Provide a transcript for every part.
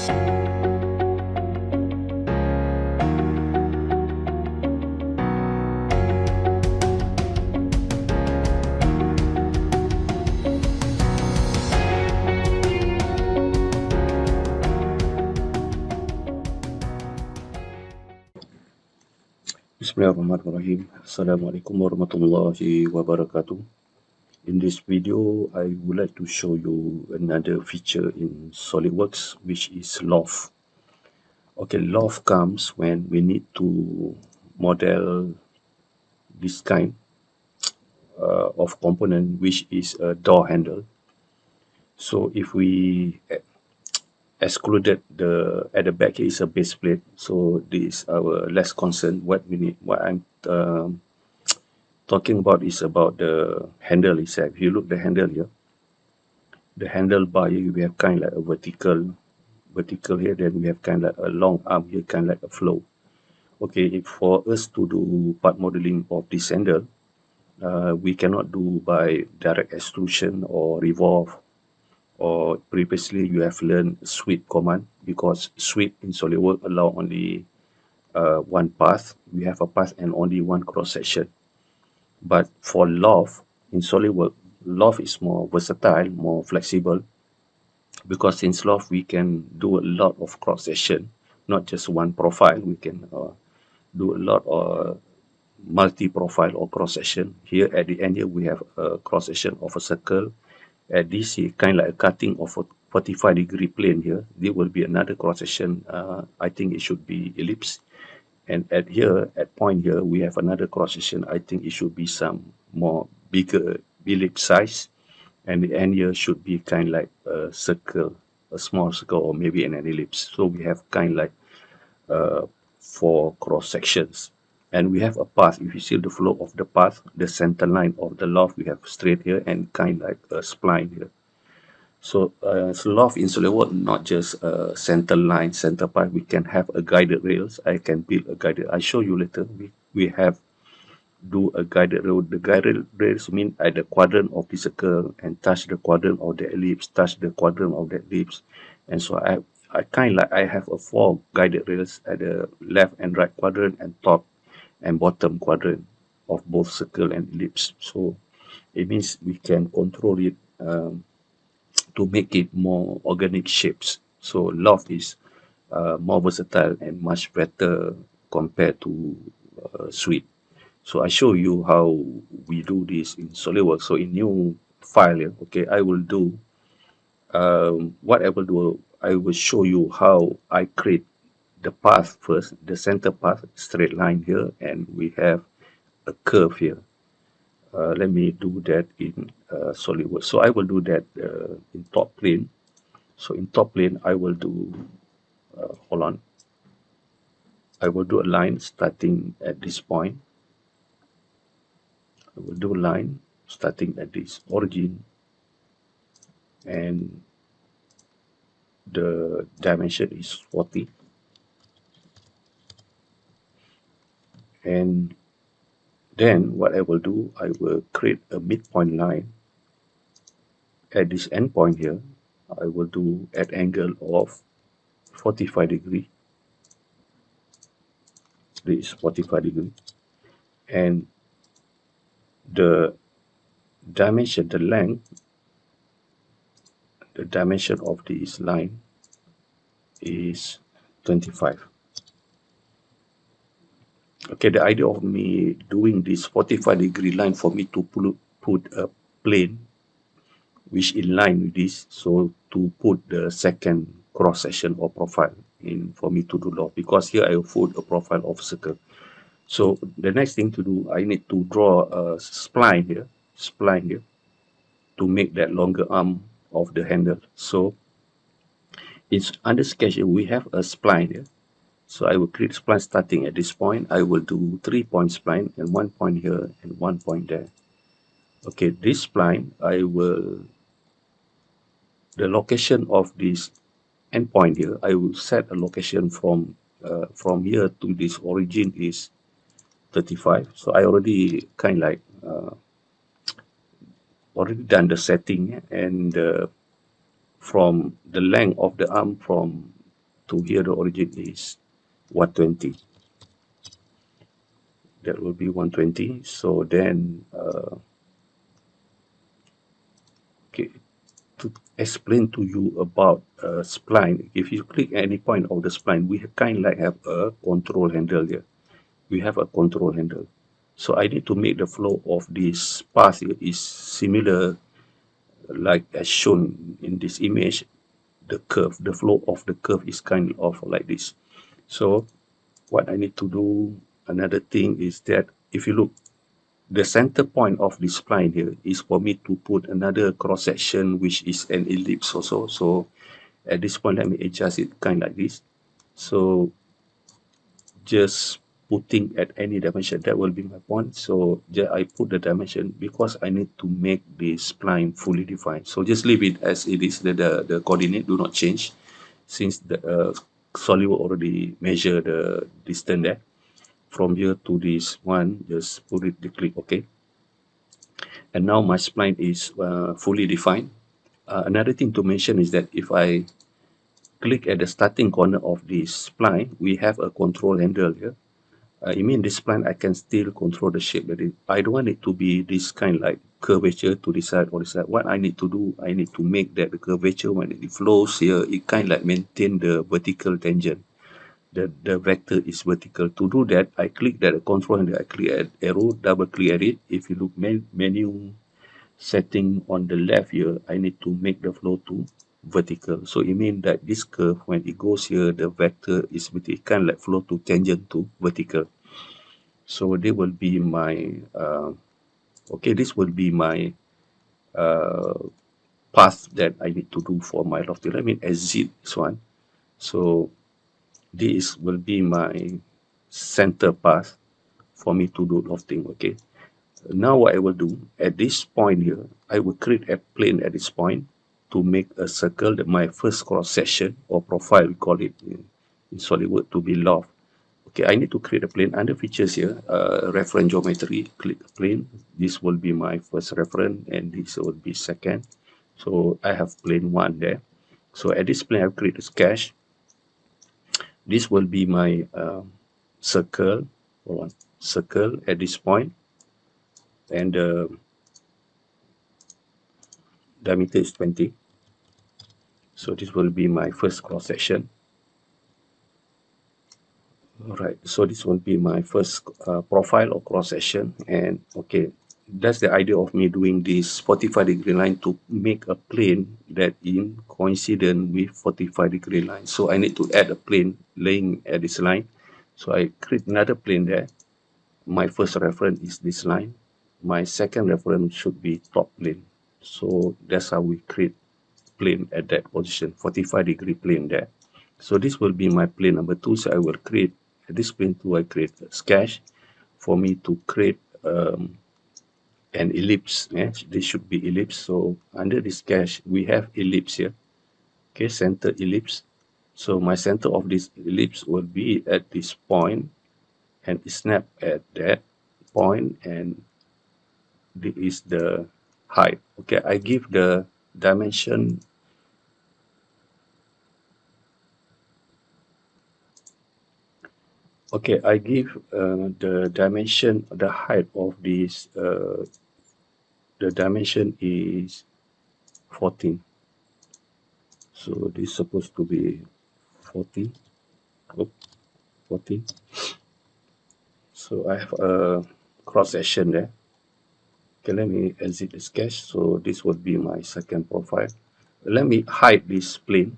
Bismillahirrahmanirrahim. Assalamualaikum warahmatullahi wabarakatuh. In this video, I would like to show you another feature in Solidworks, which is loft. Okay, loft comes when we need to model this kind of component, which is a door handle. So if we excluded at the back here is a base plate, so this is our less concern. What we need, what I'm talking about is about the handle itself. If you look the handle here, the handle bar here, we have kind of like a vertical here, then we have kind of like a long arm here, kind of like a flow. Okay, if for us to do part modeling of this handle, we cannot do by direct extrusion or revolve, or previously you have learned sweep command, because sweep in SolidWorks allow only one path. We have a path and only one cross section. But for loft in SolidWorks, loft is more versatile, more flexible, because since loft we can do a lot of cross section, not just one profile. We can do a lot of multi-profile or cross section. Here at the end here we have a cross section of a circle. At this here, kind of like a cutting of a 45-degree plane here. There will be another cross section. I think it should be ellipse. And at here, at point here, we have another cross section. I think it should be some more bigger ellipse size. And the end here should be kind of like a circle, a small circle, or maybe an ellipse. So we have kind of like 4 cross sections. And we have a path. If you see the flow of the path, the center line of the loft, we have straight here and kind of like a spline here. So loft in SolidWorks, not just a center line, center path. We can have a guided rails. I can build a guided. I show you later. We have do a guided rail. The guided rails mean at the quadrant of the circle and touch the quadrant of the ellipse, touch the quadrant of the ellipse. And so I kind of like I have a 4 guided rails at the left and right quadrant and top and bottom quadrant of both circle and ellipse. So it means we can control it to make it more organic shapes. So loft is more versatile and much better compared to sweep. So I show you how we do this in SolidWorks. So in new file here, okay, I will do what I will do. I will show you how I create the path first, the center path, straight line here, and we have a curve here. Let me do that in SolidWorks. So I will do that in top plane. So in top plane, I will do, hold on. I will do a line starting at this point. I will do a line starting at this origin, and the dimension is 40. And then what I will do, I will create a midpoint line at this endpoint here. I will do at angle of 45 degree. This is 45 degree. And the dimension, the length, the dimension of this line is 25. Okay, the idea of me doing this 45-degree line for me to put a plane which in line with this, so to put the second cross section or profile in for me to do loft, because here I will put a profile of circle. So the next thing to do, I need to draw a spline here to make that longer arm of the handle. So it's under sketch here, we have a spline here. So I will create spline starting at this point. I will do 3-point spline and 1 point here and 1 point there. Okay, this spline, the location of this endpoint here, I will set a location from here to this origin is 35. So I already kind of like already done the setting, and from the length of the arm from to here, the origin is 120. That will be 120. So then, okay, to explain to you about spline, if you click any point of the spline, we kind of like have a control handle here. We have a control handle. So I need to make the flow of this path here is similar, like as shown in this image. The curve, the flow of the curve is kind of like this. So what I need to do, another thing is that if you look, the center point of this spline here is for me to put another cross section, which is an ellipse also. So at this point, let me adjust it kind of like this. So just putting at any dimension, that will be my point. So I put the dimension because I need to make the spline fully defined. So just leave it as it is, the coordinate do not change, since the Solidworks already measure the distance there. From here to this one, just put it, click OK. And now my spline is fully defined. Another thing to mention is that if I click at the starting corner of this spline, we have a control handle here. It means this spline, I can still control the shape. But I don't want it to be this kind like curvature to this side or this side. What I need to do, I need to make that the curvature when it flows here, it kind of like maintain the vertical tangent. The vector is vertical. To do that, I click that control and I click at arrow, double click at it. If you look menu setting on the left here, I need to make the flow to vertical. So it means that this curve, when it goes here, the vector is vertical, kind of like flow to tangent to vertical. So they will be my, okay, this will be my uh, path that I need to do for my lofting. Let me exit this one. So this will be my center path for me to do lofting, okay. Now what I will do, at this point here, I will create a plane at this point to make a circle, that my first cross section or profile, we call it in SolidWorks to be loft. Okay, I need to create a plane. Under features here, reference geometry, click plane. This will be my first reference and this will be second. So I have plane 1 there. So at this plane, I've created a sketch. This will be my circle, circle at this point, and the diameter is 20. So this will be my first cross section. All right, so this will be my first profile or cross section. And okay, that's the idea of me doing this 45-degree line to make a plane that in coincident with 45-degree line. So I need to add a plane laying at this line. So I create another plane there. My first reference is this line. My second reference should be top plane. So that's how we create plane at that position, 45-degree plane there. So this will be my plane number 2. So I will create, at this plane 2, I create a sketch for me to create an ellipse. Yes, this should be ellipse. So under this sketch, we have ellipse here. Okay, center ellipse. So my center of this ellipse will be at this point and snap at that point, and this is the height. Okay, I give the dimension. Okay, I give the dimension, the height of this, the dimension is 14. So this is supposed to be 14. Oh, 14. So I have a cross section there. Okay, let me exit the sketch. So this would be my second profile. Let me hide this plane.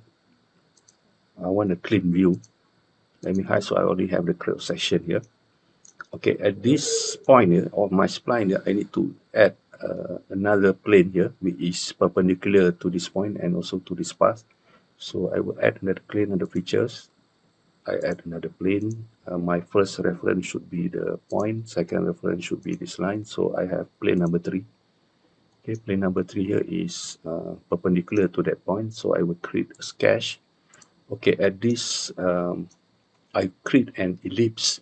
I want a clean view. Let me hide, so I already have the cross section here. Okay, at this point here, of my spline here, I need to add another plane here, which is perpendicular to this point and also to this path. So I will add another plane under features. I add another plane. My first reference should be the point. Second reference should be this line. So I have plane number 3. Okay, plane number 3 here is perpendicular to that point. So I will create a sketch. Okay, at this, I create an ellipse.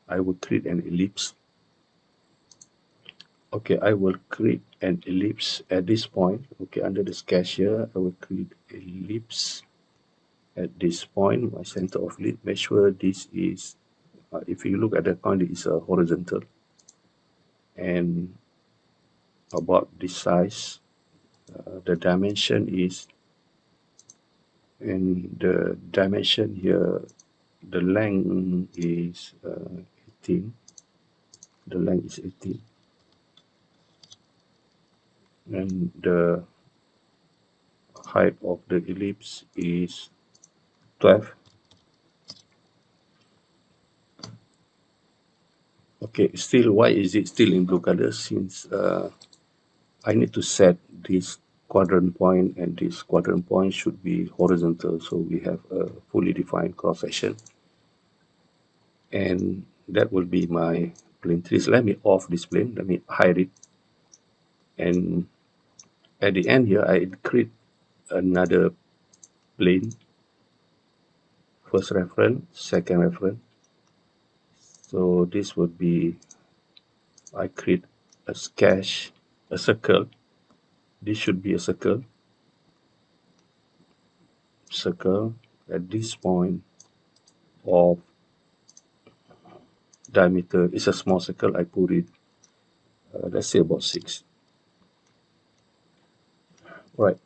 I will create an ellipse. Okay, I will create an ellipse at this point. Okay, under the sketch here, I will create ellipse. at this point, my center of lead, make sure this is, if you look at the point, it is a horizontal, and about this size, the dimension is, and the dimension here, the length is 18, the length is 18, and the height of the ellipse is 12. Okay, still, why is it still in blue color? Since I need to set this quadrant point, and this quadrant point should be horizontal, so we have a fully defined cross section, and that will be my plane 3. So let me off this plane, let me hide it, and at the end here I create another plane, first reference, second reference. So this would be, I create a sketch, a circle. This should be a circle at this point of diameter. It's a small circle. I put it, let's say about 6. Right.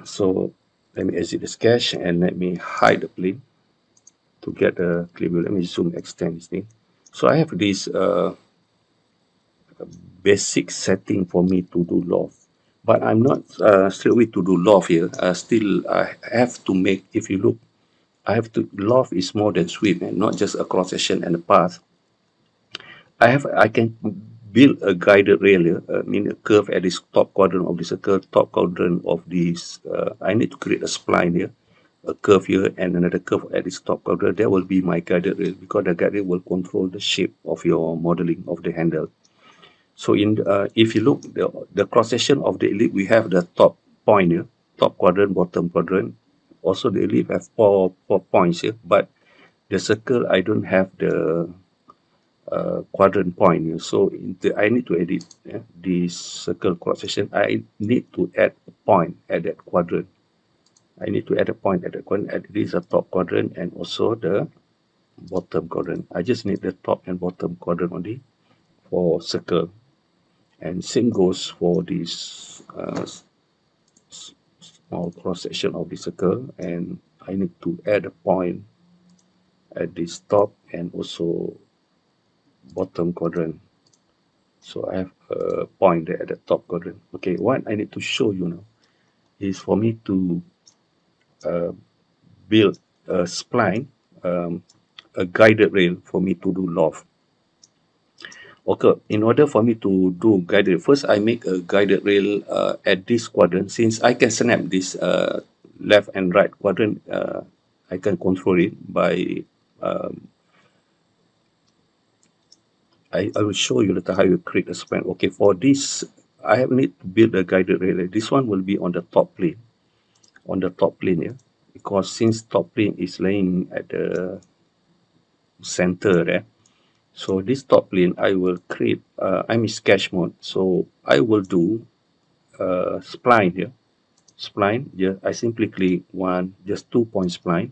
So let me exit the sketch and let me hide the plane to get a clear view. Let me zoom extend this thing. So I have this basic setting for me to do loft, but I'm not straight away to do loft here. Still, I have to make, if you look, I have to, loft is more than sweep, and not just a cross section and a path. I can build a guided rail here, mean a curve at this top quadrant of the circle, top quadrant of this. I need to create a spline here, a curve here, and another curve at this top quadrant. That will be my guided rail, because the guided rail will control the shape of your modeling of the handle. So if you look, the cross section of the ellipse, we have the top point here, top quadrant, bottom quadrant. Also, the ellipse have four points here, but the circle, I don't have the quadrant point here. So I need to edit this circle cross section. I need to add a point at that quadrant. I need to add a point at the quadrant. This is a top quadrant and also the bottom quadrant. I just need the top and bottom quadrant only for circle. And same goes for this small cross section of the circle, and I need to add a point at this top and also bottom quadrant. So I have a point there at the top quadrant. Okay, what I need to show you now is for me to build a spline, a guided rail for me to do loft. Okay, in order for me to do guided, first I make a guided rail at this quadrant. Since I can snap this left and right quadrant, I can control it by, I will show you later how you create a span. Okay, for this, I need to build a guided rail. This one will be on the top plane, here, because since top plane is laying at the center there. So this top plane, I will create, I'm in sketch mode. So I will do spline here. Spline, yeah, I simply click just 2-point spline.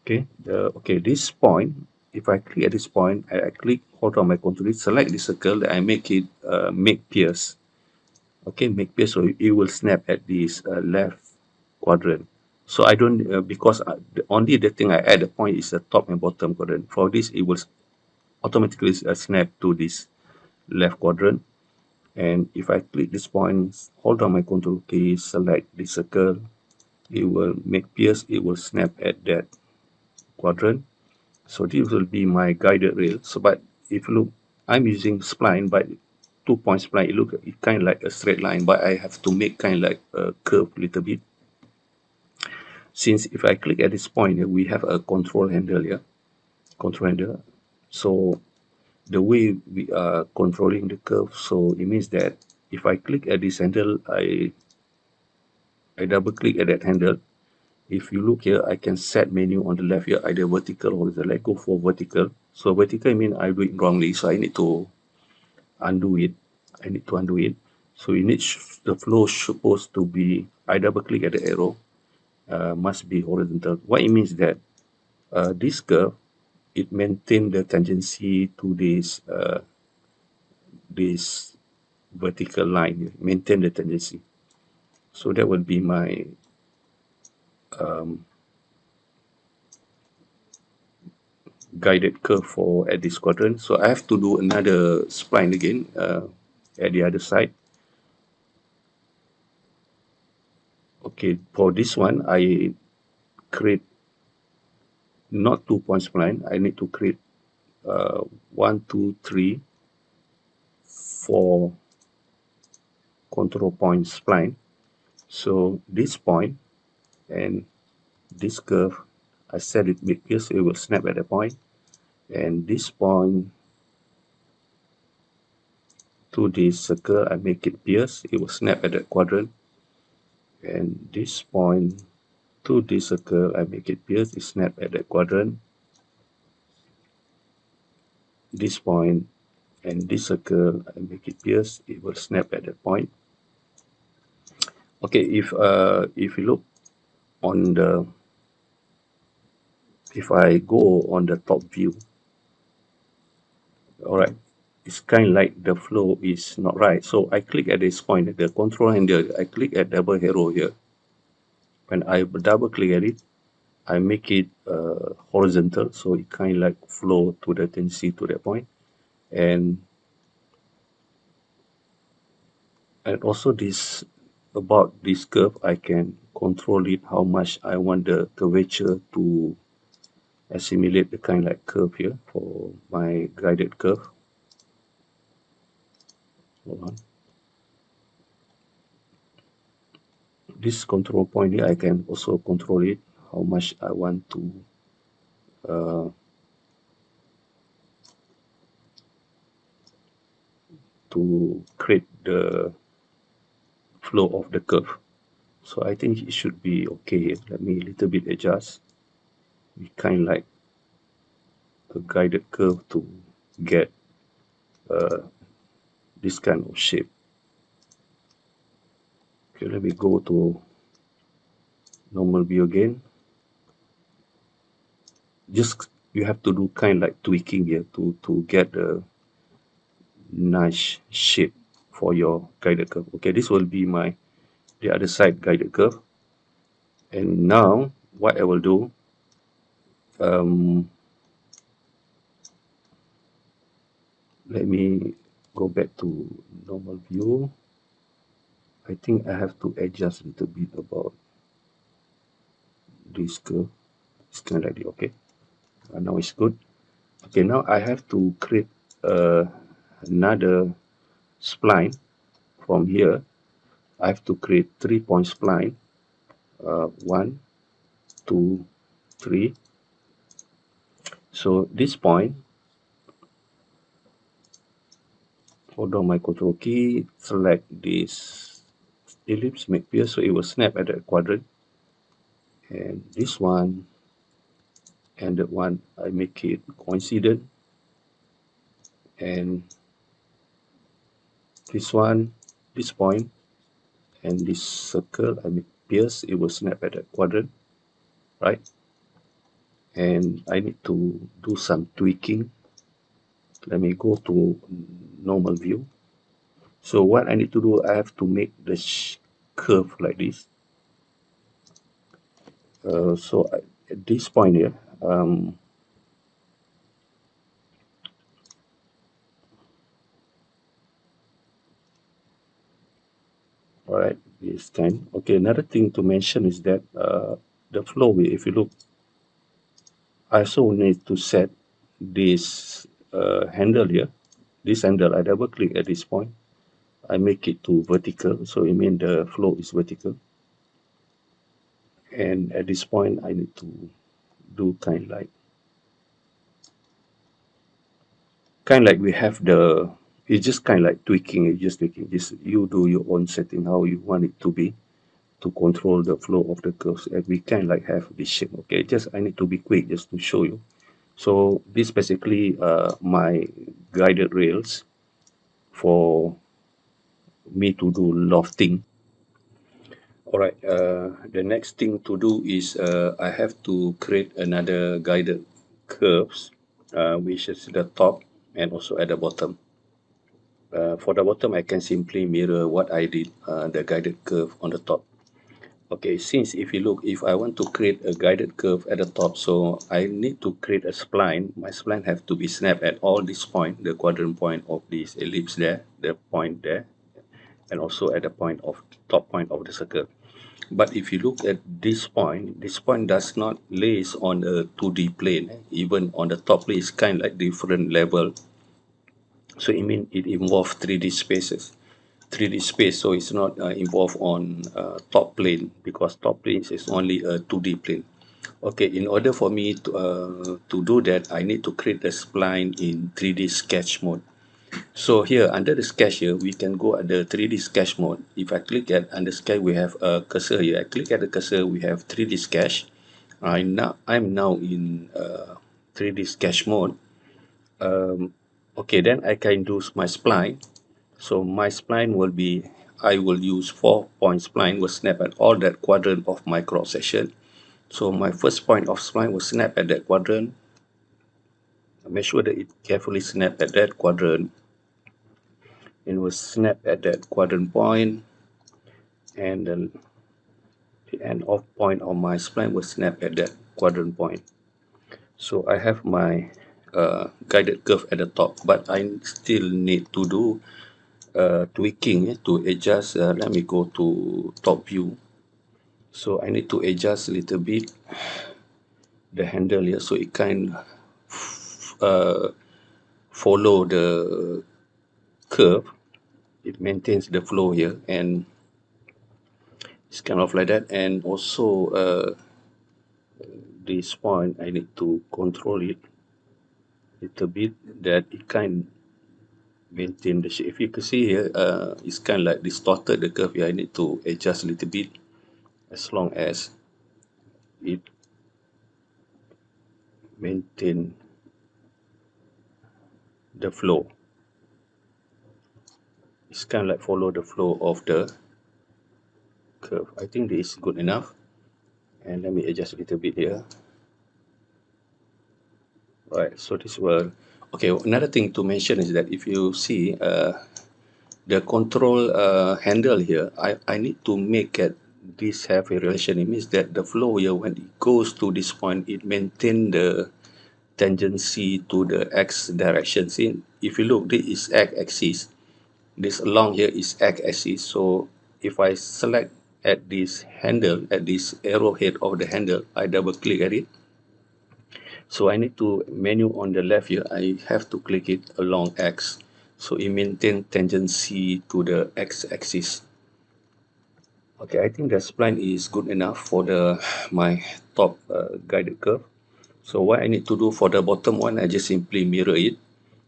Okay, okay, this point, if I click at this point, I click, hold on my control, select the circle, that I make it make pierce. Okay, make pierce, so it will snap at this left quadrant. So I don't, because only the thing I add the point is the top and bottom quadrant. For this, it will automatically snap to this left quadrant. And if I click this point, hold on my control key, select the circle, it will make pierce, it will snap at that quadrant. So this will be my guided rail. So, but if you look, I'm using spline, but 2-point spline, it kind of like a straight line, but I have to make kind of like a curve a little bit. Since if I click at this point here, we have a control handle here, So the way we are controlling the curve, so it means that if I click at this handle, I double click at that handle. If you look here, I can set menu on the left here, either vertical or horizontal. Let's go for vertical. So vertical means I do it wrongly, so I need to undo it. So the flow supposed to be, I double click at the arrow, must be horizontal. What it means that this curve, it maintain the tangency to this vertical line, maintain the tangency. So that would be my guided curve for at this quadrant. So I have to do another spline again at the other side. Okay, for this one, I create not 2-point spline. I need to create 1, 2, 3, 4 control point spline. So this point and this curve, I set it big here, so it will snap at the point. And this point to this circle, I make it pierce, it will snap at that quadrant. And this point to this circle, I make it pierce, it snap at that quadrant. This point and this circle, I make it pierce, it will snap at that point. Okay, if you look on the, if I go on the top view, all right, it's kind of like the flow is not right. So I click at this point, the control handle, I click at double arrow here. When I double click at it, I make it horizontal, so it kind of like flow to the tendency to that point. And also this, about this curve, I can control it how much I want the curvature to assimilate the kind of like curve here for my guided curve. Hold on. This control point here, I can also control it how much I want to create the flow of the curve. So I think it should be okay here. Let me a little bit adjust. We kind of like a guided curve to get this kind of shape. Okay, let me go to normal view again. Just you have to do kind of like tweaking here to get a nice shape for your guided curve. Okay, this will be my the other side guided curve. And now what I will do, let me go back to normal view. I think I have to adjust a little bit about this curve. It's kind of like this. Okay, now it's good. Okay, now I have to create another spline from here. I have to create 3-point spline. 1, 2, 3. So this point, hold on my control key, select this ellipse, make pierce, so it will snap at that quadrant. And this one and that one, I make it coincident. And this one, this point, and this circle, I make pierce, it will snap at that quadrant, right? And I need to do some tweaking. Let me go to normal view. So what I need to do, I have to make the curve like this. So at this point here, all right, this time. Okay, another thing to mention is that the flow, if you look, I also need to set this handle here. This handle, I double click at this point. I make it to vertical, so it means the flow is vertical. And at this point, I need to do kind of like we have the, it's just kind of like tweaking, it's just tweaking. Just you do your own setting, how you want it to be, to control the flow of the curves. And we kind of like have this shape. Okay, just I need to be quick just to show you. So this basically my guided rails for me to do lofting. Alright, the next thing to do is I have to create another guided curves, which is the top and also at the bottom. For the bottom, I can simply mirror what I did, the guided curve on the top. Okay, since if you look, if I want to create a guided curve at the top, so I need to create a spline. My spline have to be snapped at all this point, the quadrant point of this ellipse there, the point there, and also at the point of top point of the circle. But if you look at this point does not lays on a 2D plane. Even on the top plane, it's kind of like different level. So it means it involves 3D spaces. 3D space, so it's not involved on top plane, because top plane is only a 2D plane. Okay, in order for me to do that, I need to create a spline in 3D sketch mode. So here under the sketch here, we can go at the 3D sketch mode. If I click at under sketch, we have a cursor here. I click at the cursor, we have 3D sketch. I'm now in 3D sketch mode. Okay, then I can use my spline. So my spline will be, I will use 4-point spline, will snap at all that quadrant of my cross section. So my first point of spline will snap at that quadrant. Make sure that it carefully snap at that quadrant. It will snap at that quadrant point, and then the end of point of my spline will snap at that quadrant point. So I have my guided curve at the top, but I still need to do tweaking to adjust. Let me go to top view. So I need to adjust a little bit the handle here, so it can follow the curve. It maintains the flow here, and it's kind of like that. And also this point, I need to control it a little bit, that it can maintain the shape. If you can see here, it's kind of like distorted the curve here. I need to adjust a little bit, as long as it maintain the flow. It's kind of like follow the flow of the curve. I think this is good enough. And let me adjust a little bit here. Right, so this will, okay, another thing to mention is that if you see the control handle here, I need to make it this have a relation. It means that the flow here, when it goes to this point, it maintain the tangency to the x direction. See, if you look, this is x axis, this along here is x axis. So if I select at this handle, at this arrowhead of the handle, I double click at it. So I need to menu on the left here, I have to click it along X. So it maintains tangency to the X axis. Okay, I think the spline is good enough for the my top guided curve. So what I need to do for the bottom one, I just simply mirror it.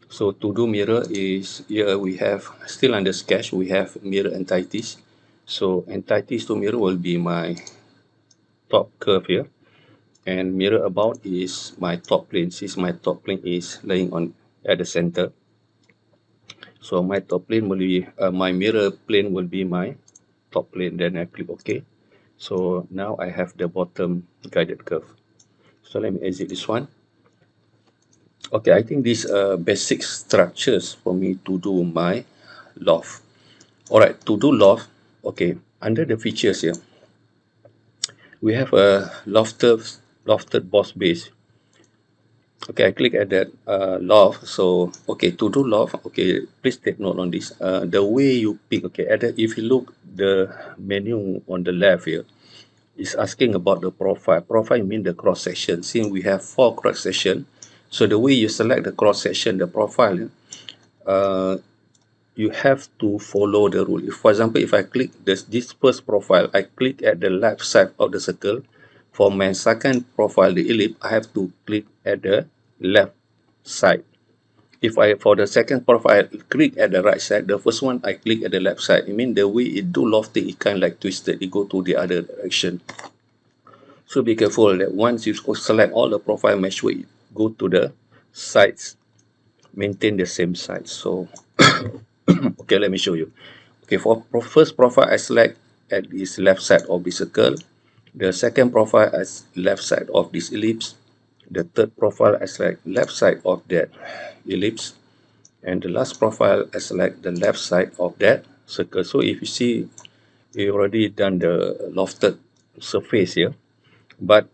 So to do mirror is, here we have, still under sketch, we have mirror entities. So entities to mirror will be my top curve here. And mirror about is my top plane, since my top plane is laying on at the center. So my top plane will be, my mirror plane will be my top plane. Then I click OK. So now I have the bottom guided curve. So let me exit this one. Okay, I think these are basic structures for me to do my loft. Alright, to do loft, okay, under the features here, we have a lofted boss base. Okay, I click at that loft. So okay, to do loft, okay, please take note on this. The way you pick, okay, if you look the menu on the left here, is asking about the profile. Profile means the cross section. Since we have 4 cross section, so the way you select the cross section, the profile, you have to follow the rule. For example, if I click this first profile, I click at the left side of the circle. For my second profile, the ellipse, I have to click at the left side. If I, for the second profile, I click at the right side, the first one, I click at the left side. It means the way it do lofting, it kind of like twisted, it go to the other direction. So be careful that once you select all the profile, make sure it go to the sides, maintain the same size. So okay, let me show you. Okay, for first profile, I select at this left side of the circle, the second profile as left side of this ellipse, the third profile as like left side of that ellipse, and the last profile as like the left side of that circle. So if you see, we already done the lofted surface here, but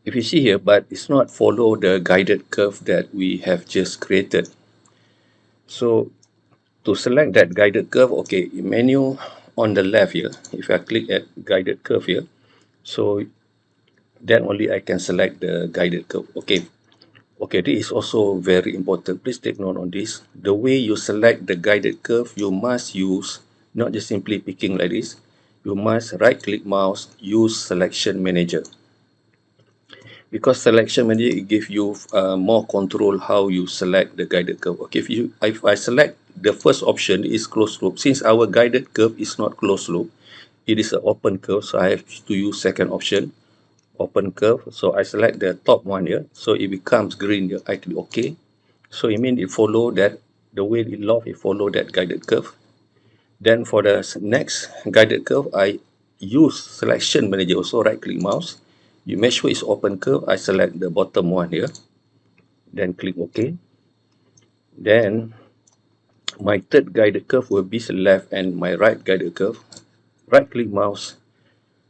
if you see here, but it's not follow the guided curve that we have just created. So to select that guided curve, okay, menu on the left here, if I click at guided curve here, so then only I can select the guided curve. Okay, this is also very important. Please take note on this. The way you select the guided curve, you must use, not just simply picking like this, you must right click mouse, use selection manager. Because selection manager, it gives you more control how you select the guided curve. Okay, if I select the first option is closed loop, since our guided curve is not closed loop, it is an open curve, so I have to use second option, open curve. So I select the top one here, so it becomes green here. I click OK. So it means it follow that, the way it loft, it follow that guided curve. Then for the next guided curve, I use selection manager also, right click mouse. You make sure it's open curve. I select the bottom one here, then click OK. Then my third guided curve will be left, and my right guided curve, right click mouse,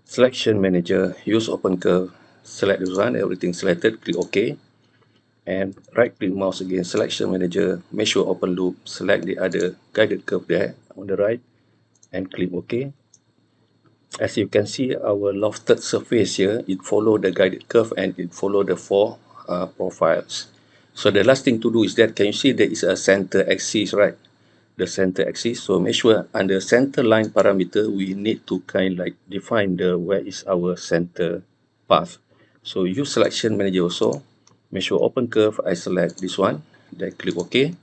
selection manager, use open curve, select this one, everything selected, click OK. And right click mouse again, selection manager, make sure open loop, select the other guided curve there on the right, and click OK. As you can see, our lofted surface here, it follow the guided curve and it follow the four profiles. So the last thing to do is that, can you see there is a center axis, right? The center axis. So make sure under center line parameter, we need to kind like define the where is our center path. So use selection manager also. Make sure open curve, I select this one, then click OK.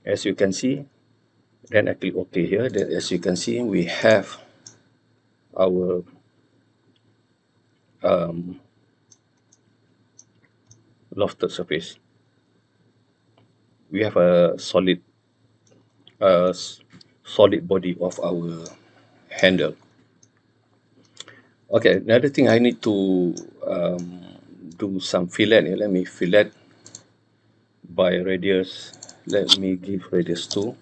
As you can see, then I click OK here. Then as you can see, we have our lofted surface. We have a solid body of our handle. Okay, another thing I need to do some fillet. Let me fillet by radius. Let me give radius 2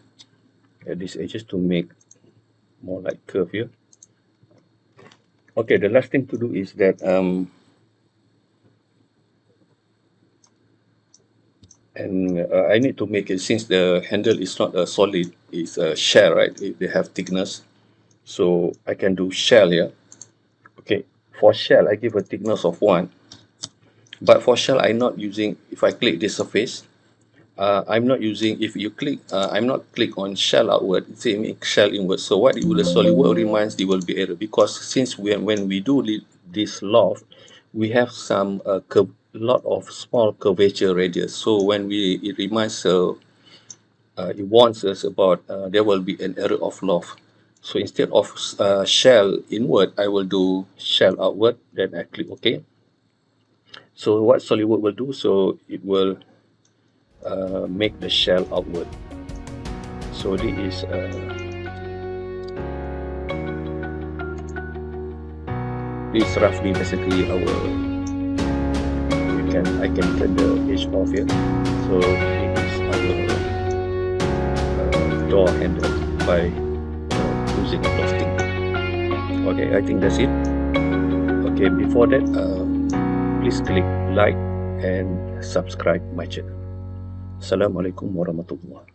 at these edges to make more like curve here. Okay, the last thing to do is that I need to make it, since the handle is not a solid, it's a shell, right? They have thickness, so I can do shell here. Okay, for shell I give a thickness of 1, but for shell I'm not using, if I click this surface, I'm not using, if you click, I'm not click on shell outward, it's saying shell inward. So what it will, the Solidworks reminds, there will be error, because since when we do this loft, we have some lot of small curvature radius. So when it reminds, it warns us about there will be an error of loft. So instead of shell inward, I will do shell outward. Then I click OK. So what Solidworks will do, so it will make the shell outward. So this is roughly basically our, I can turn the edge off here. So it is our door handle by using lofting. Okay, I think that's it. Okay, before that, please click like and subscribe my channel. Assalamualaikum warahmatullahi wabarakatuh.